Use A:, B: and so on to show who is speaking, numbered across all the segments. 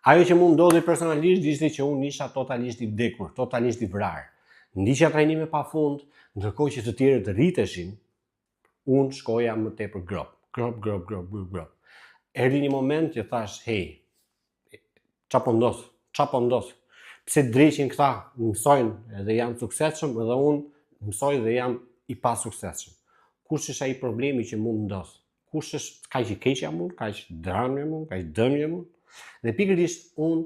A: Ajo që mund ndodhi personalisht ishte që unë isha totalisht i vdekur, totalisht i vrarë. Ndiqja trajnime pa fund, ndërkohë që të tjerët rriteshin, unë shkoja më tepër grop. Erdhi një moment që thash, hey, qa po ndodh? Pse dreqin këta, mësojnë dhe janë suksesshëm, edhe unë mësoj dhe jam i pa suksesshëm. Kush është ai problemi që mund ndodh? Kush është kaq i keq jam unë, kaq drami jam unë, kaq dëm jam unë? Dhe pikërisht unë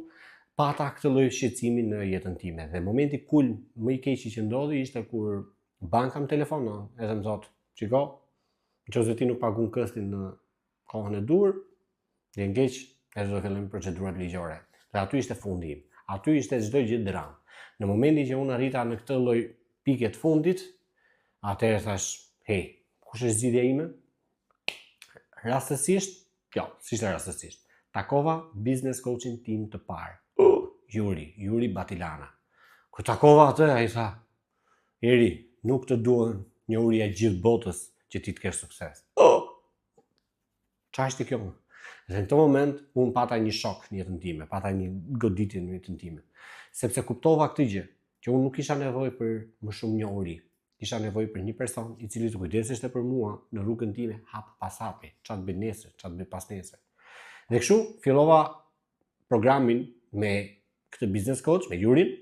A: pata këtë lloj shqetësimi në jetën time. Dhe momenti kulm më i keq që ndodhi ishte kur banka më telefonon edhe më thotë, "Shiko, nëse ti nuk pagun këstin në kohën e dur, je ngeq edhe do fillojmë procedurat ligjore." Dhe aty ishte fundi im. Aty ishte çdo gjë dram. Në momentin që unë arrita në këtë lloj pike të fundit, atëherë thash, hey, kush është zgjidhja ime? Rastësisht, s'ishte rastësisht. Takova business coachin tim të parë. Juri Batilana. Kur takova atë, ai tha, "Eri, nuk të duan njohuria e gjithë botës që ti të kesh sukses." Çfarë është kjo? Dhe në këtë moment unë pata një shok në jetën time, pata një goditje në jetën time, sepse kuptova këtë gjë, që unë nuk kisha nevojë për më shumë njohuri. Kisha nevojë për një person i cili të kujdeseshte për mua në rrugën time hap pas hapi, çfarë të bëj nesër, çfarë të bëj pas nesër. Dhe kështu fillova programin me këtë business coach, me Jurin,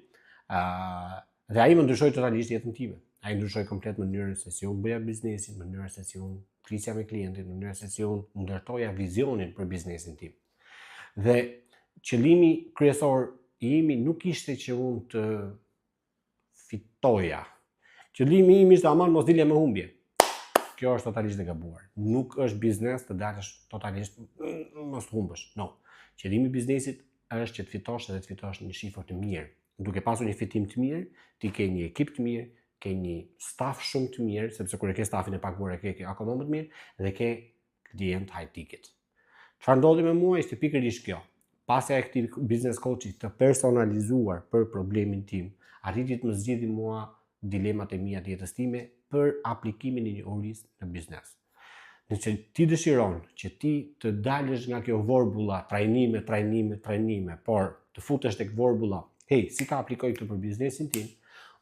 A: dhe ai më ndryshoi totalisht jetën time. Ai ndryshoi komplet mënyrën se si unë bëja biznesin, mënyrën se si unë flisja me klientin, mënyrën se si unë ndërtoja vizionin për biznesin tim. Dhe qëllimi kryesor i imi nuk ishte që unë të fitoja. Qëllimi im ishte aman mos dilja me humbje. Kjo është totalisht e gabuar. Nuk është biznes të dalësh totalisht mos humbësh. No. Qëllimi i biznesit është që të fitosh edhe të fitosh një shifër të mirë. Duke pasur një fitim të mirë, ti ke një ekip të mirë, ke një staf shumë të mirë, sepse kur e ke stafin e paguar e ke akoma më të mirë, dhe ke klient high ticket. Çfarë ndodhi me mua ishte pikërisht kjo. Pasja e këtij business coachi të personalizuar për problemin tim, arriti të më zgjidhë mua dilemat e mia të jetës time për aplikimin e njohurisë në biznes. Nëse ti dëshiron që ti të dalësh nga kjo vorbulla trajnime, por të futesh tek vorbulla, hey, si ta aplikoj këtë për biznesin tim,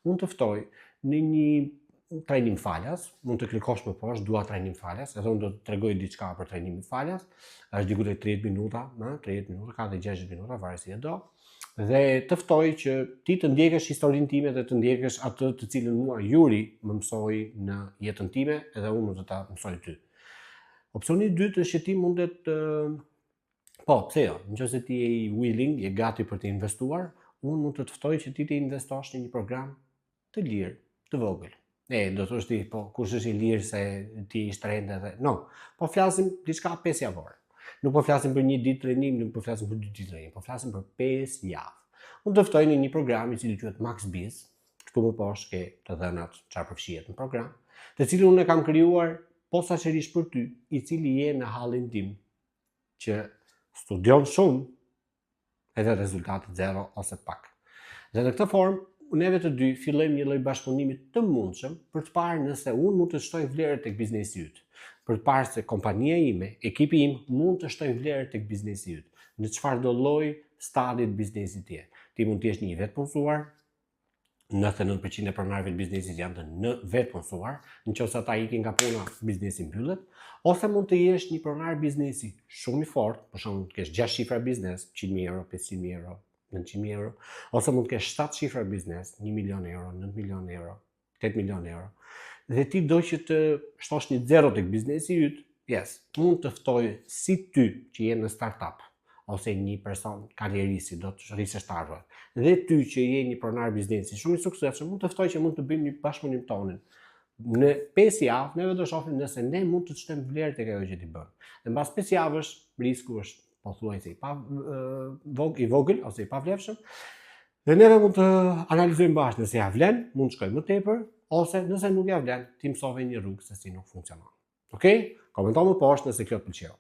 A: unë të ftoj në një trajnim falas, mund të klikosh më poshtë, dua trajnim falas, edhe unë do të tregoj diçka për trajnimin falas, është diku tek 30 minuta, 60 minuta, varet si e do. Dhe të ftoj që ti të ndjekësh historinë time dhe të ndjekësh atë të cilën mua Juri më mësoi në jetën time, edhe unë do ta mësoj ty. Opsioni i dytë është që ti mundet pse jo, nëse ti je willing, je gati për të investuar, unë mund të të ftoj që ti të investosh në një program të lirë, të vogël. Do të thosh ti, po kush është i lirë se ti i shtrenjtë edhe. No, po flasim diçka 5 javore. Nuk po flasim për një ditë trajnim, nuk po flasim për 2 ditë trajnim, po flasim për 5 javë. Unë të ftoj në një program i cili quhet Max Biz, këtu më poshtë ke të dhënat çfarë përfshihet në program, të cilin unë e kam krijuar posaçërisht për ty, i cili je në hallin tim, që studion shumë edhe rezultate zero ose pak. Dhe në këtë formë, neve të dy fillojmë një lloj bashkëpunimi të mundshëm për të parë nëse unë mund të shtoj vlerë tek biznesi yt. Për të parë se kompania ime, ekipi im mund të shtoj vlerë tek biznesi yt. Në çfarëdo lloj stadi të biznesit të jetë. Ti mund të jesh një vetpunësuar, 99% e pronarëve të biznesit janë të vetpunësuar, nëse ata ikin nga puna, biznesi mbyllet, ose mund të jesh një pronar biznesi shumë i fortë, për shembull, të kesh 6 shifra biznes, 100.000 euro, 500.000 euro, 900.000 euro, ose mund të kesh 7 shifra biznes, 1 milion euro, 9 milion euro, 8 milion euro. Dhe ti do që të shtosh një zero tek biznesi yt, mund të ftoj si ty që je në startup, ose një person karrieristi, do të rrisësh tarvat. Dhe ty që je një pronar biznesi shumë i suksesshëm, mund të ftoj që mund të bëjmë një bashkëpunim tonin. Në 5 javë neve do shohim nëse ne mund të shtojmë vlerë tek ajo që ti bën. Dhe mbas 5 javësh risku është pothuajse i vogël ose i pavlefshëm. Dhe neve mund të analizojmë bashkë nëse ja vlen, mund të shkojmë më tepër, ose nëse nuk ja vlen, ti mësove një rrugë se si nuk funksionon. Okej? Komento më poshtë nëse kjo të pëlqeu.